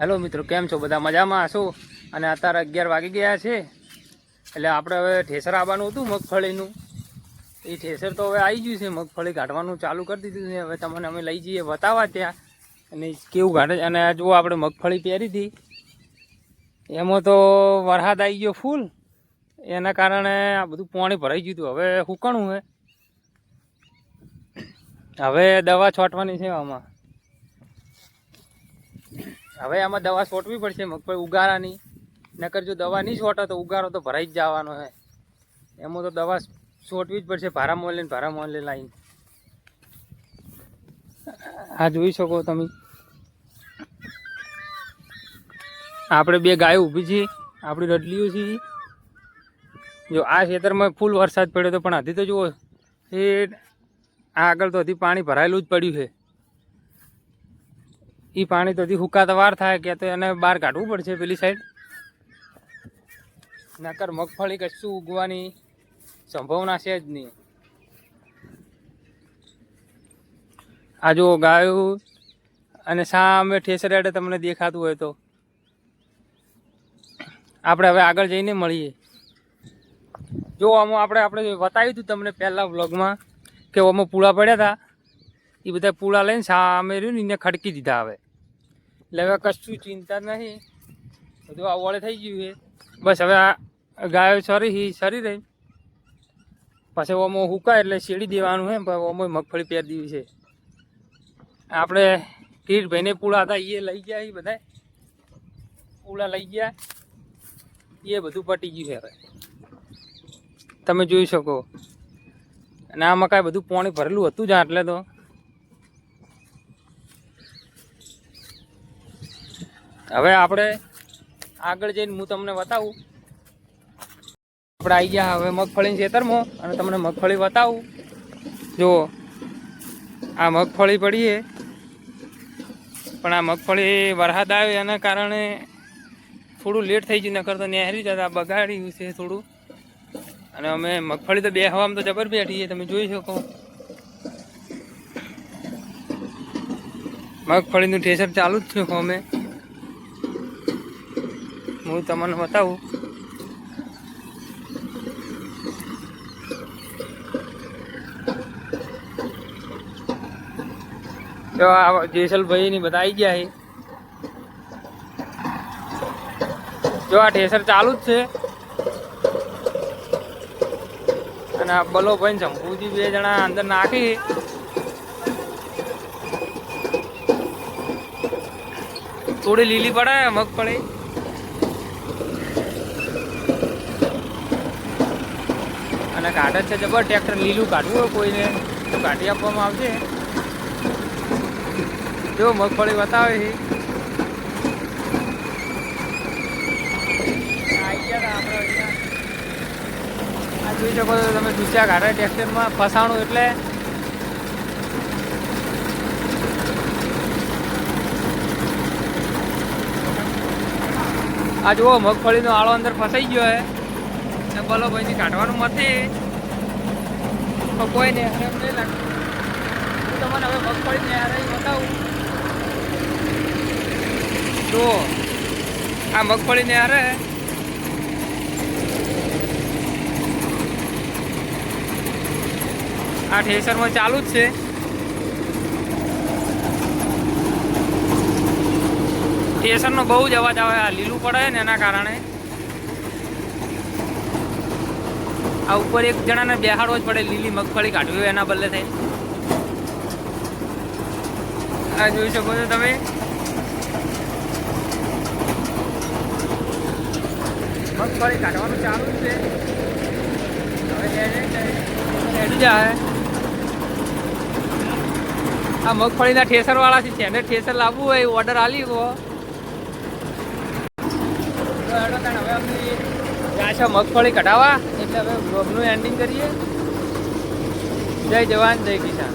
Hello મિત્રો, કેમ છો? બધા મજામાં હશો? અને અત્યારે 11 વાગી ગયા છે, એટલે આપણે હવે ઠેસર આવવાનું હતું મગફળીનું. એ ઠેસર તો હવે આવી ગયું છે, મગફળી કાઢવાનું ચાલુ કરી દીધું છે. હવે તમને અમે લઈ જઈએ બતાવવા ત્યાં, અને કેવું કાઢે. અને જો આપણે મગફળી પહેરી હતી એમાં તો વરસાદ આવી ગયો ફૂલ, એના કારણે આ બધું પાણી ભરાઈ ગયું હતું. હવે સુકાણું છે, હવે દવા છોટવાની છે આમાં. હવે આમાં દવા છોટવી પડશે મગફળી ઉગારાની, નકર જો દવા નહીં છોટે તો ઉગારો તો ભરાઈ જ જવાનો છે. એમાં તો દવા છોટવી જ પડશે, ભારામાં લાવીને. આ જોઈ શકો તમે, આપણે બે ગાયો ઊભી છે, આપણી રડલીઓ છે. જો આ ખેતરમાં ફૂલ વરસાદ પડ્યો હતો, પણ હજી તો જુઓ એ આગળ તો હજી પાણી ભરાયેલું જ પડ્યું છે. એ પાણી તો હજી હુકાતા વાર થાય કે તો એને બહાર કાઢવું પડશે પેલી સાઈડ, નકર મગફળી કશું ઉગવાની સંભાવના છે જ નહીં. આ જો ગાયો અને સામે ઠેસર હેડે તમને દેખાતું હોય તો આપણે હવે આગળ જઈને મળીએ. જો આમાં આપણે બતાવ્યું હતું તમને પહેલા વ્લોગમાં કે આમાં પૂળા પડ્યા હતા. એ બધા પૂળા લઈને સામે રહ્યું ને એને ખડકી દીધા. હવે એટલે હવે કશું ચિંતા નહીં, બધું આ વળે થઈ ગયું છે. બસ હવે આ ગાયો સરી રહી, પછી ઓમાં હુકાય એટલે શેડી દેવાનું છે. ઓમાં મગફળી પહેરી દેવી છે. આપણે કિરીટભાઈને પૂળા હતા એ લઈ ગયા, એ બધા પૂળા લઈ ગયા, એ બધું પટી ગયું છે. હવે તમે જોઈ શકો. અને આમાં કાંઈ બધું પાણી ભરેલું હતું જ એટલે તો હવે આપણે આગળ જઈને હું તમને બતાવું. આપણે આવી ગયા હવે મગફળીના ખેતરમાં, અને તમને મગફળી બતાવું. જુઓ આ મગફળી પડી છે, પણ આ મગફળી વરસાદ આવ્યો એના કારણે થોડું લેટ થઈ ગયું, નકર તો નહેરી જતા બગાડ્યું છે થોડું. અને અમે મગફળી તો બે હવામાં તો જબર બેઠી છે, તમે જોઈ શકો. મગફળીનું ઠેસર ચાલુ જ છે. અમે હું તમને બતાવું. તો આ જેસલભાઈ ની બધા આવી ગયા છે. જો આ ઠેસર ચાલુ જ છે, અને આ બલોભાઈ ને શંભુજી બે જણા અંદર નાખી. થોડી લીલી પડે મગફળી, અને કાઢે છે જબર. ટ્રેક્ટર લીલું કાઢવું હોય કોઈને તો કાઢી આપવામાં આવશે. જો મગફળી બતાવે છે. આ જોઈ શકો છો તમે, દૂસરા કાઢે ટ્રેક્ટરમાં ફસાણું એટલે આ જુઓ મગફળીનો આળો અંદર ફસાઈ ગયો હે. ને બોલો ભાઈથી કાઢવાનું નથી, તો કોઈ નહીં એમ નહીં લાગતું. હું તમને હવે મગફળી ને બતાવું. તો આ મગફળી ને હારે આ ઠેસરમાં ચાલુ જ છે. ઠેસરનો બહુ જ અવાજ આવે, આ લીલું પડે ને એના કારણે. આ ઉપર એક જણાને બેહાડવો જ પડે લીલી મગફળી કાઢવી હોય એના બદલે થઈ. આ જોઈ શકો છો તમે, મગફળી કાઢવાનું ચાલુ જ છે. હવે હેડી જાય. આ મગફળીના ઠેસર વાળા છે, જેને ઠેસર લાવવું હોય ઓર્ડર આલી ગયો. હવે અમે ત્યાં છે મગફળી કઢાવવા, એટલે હવે બ્લોગનું એન્ડિંગ કરીએ. જય જવાન જય કિસાન.